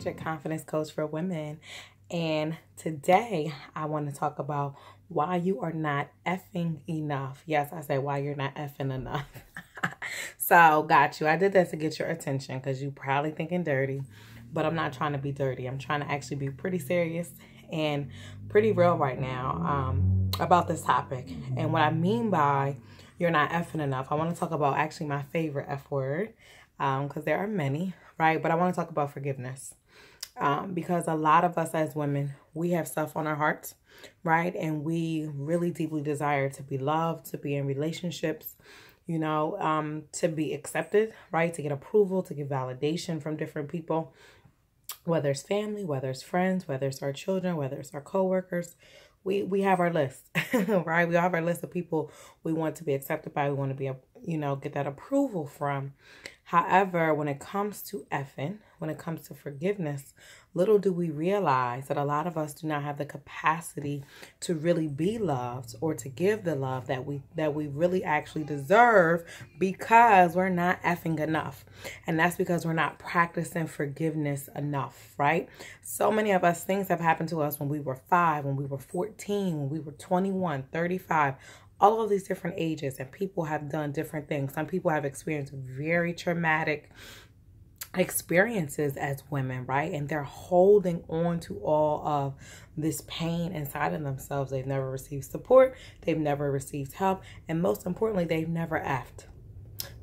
Pritchett, confidence coach for women. And today I want to talk about why you are not effing enough. Yes, I say why you're not effing enough. So, got you. I did that to get your attention because you probably thinking dirty, but I'm not trying to be dirty. I'm trying to actually be pretty serious and pretty real right now about this topic. And what I mean by you're not effing enough, I want to talk about actually my favorite F word because there are many, right? But I want to talk about forgiveness because a lot of us as women, we have stuff on our hearts, right? And we really deeply desire to be loved, to be in relationships, to be accepted, right? To get approval, to get validation from different people, whether it's family, whether it's friends, whether it's our children, whether it's our coworkers. We have our list, right? We have our list of people we want to be accepted by. We want to be, get that approval from. However, when it comes to effing, when it comes to forgiveness, little do we realize that a lot of us do not have the capacity to really be loved or to give the love that we really actually deserve because we're not effing enough. And that's because we're not practicing forgiveness enough, right? So many of us, things have happened to us when we were 5, when we were 14, when we were 21, 35, all of these different ages, and people have done different things. Some people have experienced very traumatic experiences as women, right? And they're holding on to all of this pain inside of themselves. They've never received support. They've never received help. And most importantly, they've never effed,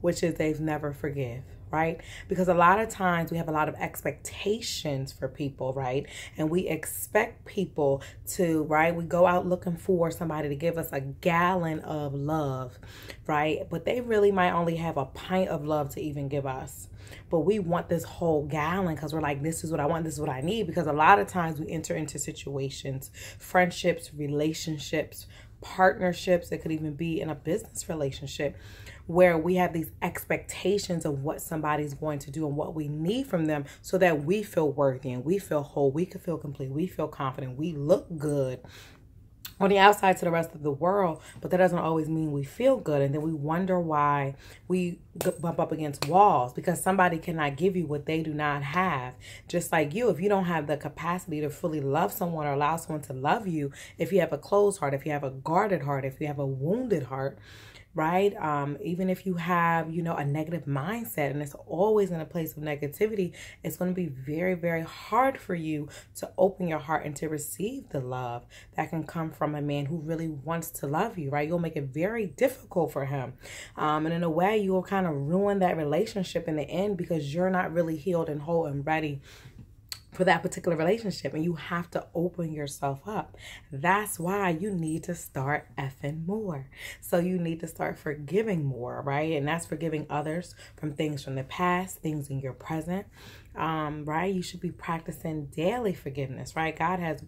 which is they've never forgive. Right? Because a lot of times we have a lot of expectations for people, right? And we expect people to, right? We go out looking for somebody to give us a gallon of love, right? But they really might only have a pint of love to even give us. But we want this whole gallon because we're like, this is what I want, this is what I need. Because a lot of times we enter into situations, friendships, relationships, partnerships, it could even be in a business relationship, where we have these expectations of what somebody's going to do and what we need from them so that we feel worthy and we feel whole, we can feel complete, we feel confident, we look good on the outside to the rest of the world, but that doesn't always mean we feel good. And then we wonder why we bump up against walls, because somebody cannot give you what they do not have. Just like you, if you don't have the capacity to fully love someone or allow someone to love you, if you have a closed heart, if you have a guarded heart, if you have a wounded heart, right? Even if you have, a negative mindset and it's always in a place of negativity, it's going to be very, very hard for you to open your heart and to receive the love that can come from a man who really wants to love you, right? You'll make it very difficult for him. And in a way, you will kind of ruin that relationship in the end because you're not really healed and whole and ready for that particular relationship, and you have to open yourself up. That's why you need to start effing more. So you need to start forgiving more, right? And that's forgiving others from things from the past, things in your present, right? You should be practicing daily forgiveness, right? God has,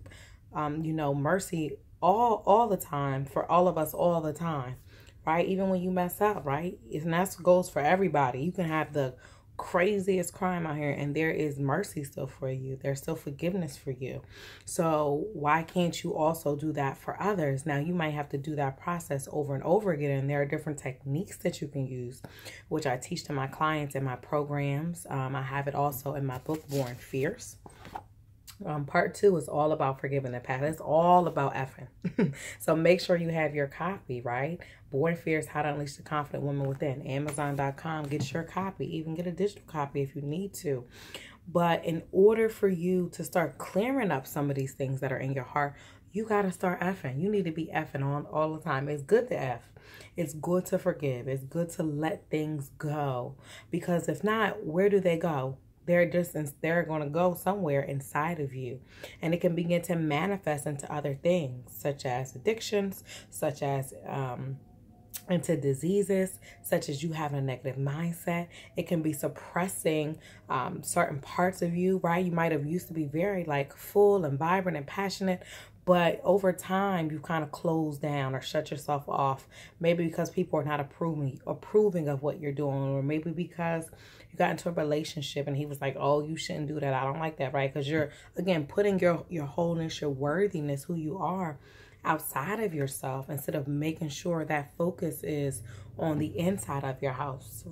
mercy all the time for all of us all the time, right? Even when you mess up, right? And that goes for everybody. You can have the craziest crime out here and there is mercy still for you. There's still forgiveness for you. So why can't you also do that for others? Now you might have to do that process over and over again, and there are different techniques that you can use, which I teach to my clients in my programs. I have it also in my book, Born Fierce. Part 2 is all about forgiving the past. It's all about effing. So make sure you have your copy, right? Born Fierce, How to Unleash the Confident Woman Within. Amazon.com. Get your copy. Even get a digital copy if you need to. But in order for you to start clearing up some of these things that are in your heart, you got to start effing. You need to be effing on all the time. It's good to eff. It's good to forgive. It's good to let things go. Because if not, where do they go? They're going to go somewhere inside of you, and it can begin to manifest into other things, such as addictions, such as into diseases, such as you having a negative mindset. It can be suppressing certain parts of you, right? You might have used to be very full and vibrant and passionate, but over time you kind of close down or shut yourself off. Maybe because people are not approving of what you're doing, or maybe because you got into a relationship and he was like, oh, you shouldn't do that. I don't like that, right? Because you're, again, putting your wholeness, your worthiness, who you are, outside of yourself instead of making sure that focus is on the inside of your house.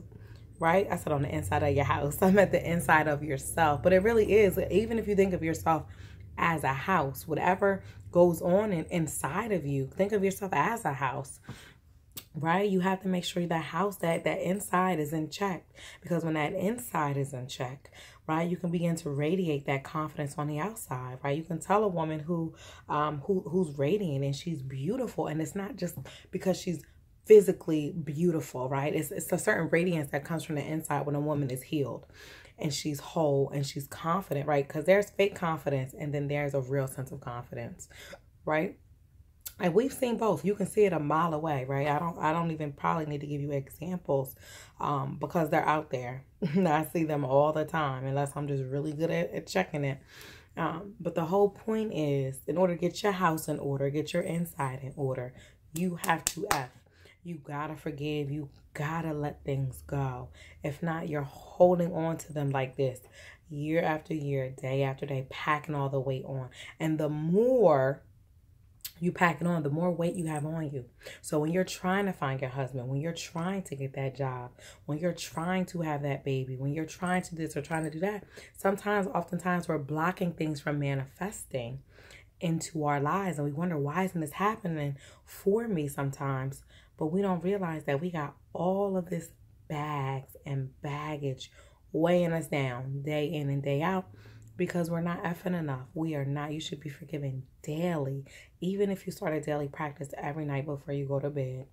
right? I said on the inside of your house. I'm at the inside of yourself. But it really is, even if you think of yourself as a house, whatever goes on inside of you, think of yourself as a house, right? You have to make sure that house, that inside is in check, because when that inside is in check, right, you can begin to radiate that confidence on the outside, right? You can tell a woman who's radiant and she's beautiful, and it's not just because she's physically beautiful, right? It's a certain radiance that comes from the inside when a woman is healed and she's whole and she's confident, right? Because there's fake confidence and then there's a real sense of confidence, right? And we've seen both. You can see it a mile away, right? I don't even probably need to give you examples because they're out there. I see them all the time, unless I'm just really good at checking it. But the whole point is, in order to get your house in order, get your inside in order, you have to F. You gotta forgive. You gotta let things go. If not, you're holding on to them like this, year after year, day after day, packing all the weight on. And the more you pack it on, the more weight you have on you. So when you're trying to find your husband, when you're trying to get that job, when you're trying to have that baby, when you're trying to do this or trying to do that, oftentimes we're blocking things from manifesting into our lives. And we wonder, why isn't this happening for me sometimes? But we don't realize that we got all of this bags and baggage weighing us down day in and day out, because we're not effing enough. We are not. You should be forgiven daily. Even if you start a daily practice every night before you go to bed,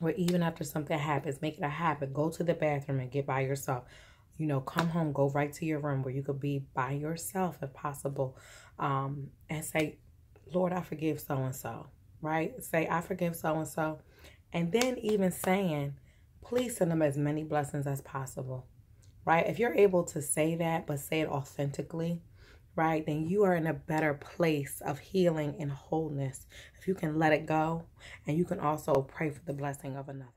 or even after something happens, make it a habit. Go to the bathroom and get by yourself. You know, come home, go right to your room where you could be by yourself if possible, and say, Lord, I forgive so-and-so, right? Say, I forgive so-and-so. And then even saying, please send them as many blessings as possible, right? If you're able to say that, but say it authentically, right, then you are in a better place of healing and wholeness if you can let it go, and you can also pray for the blessing of another.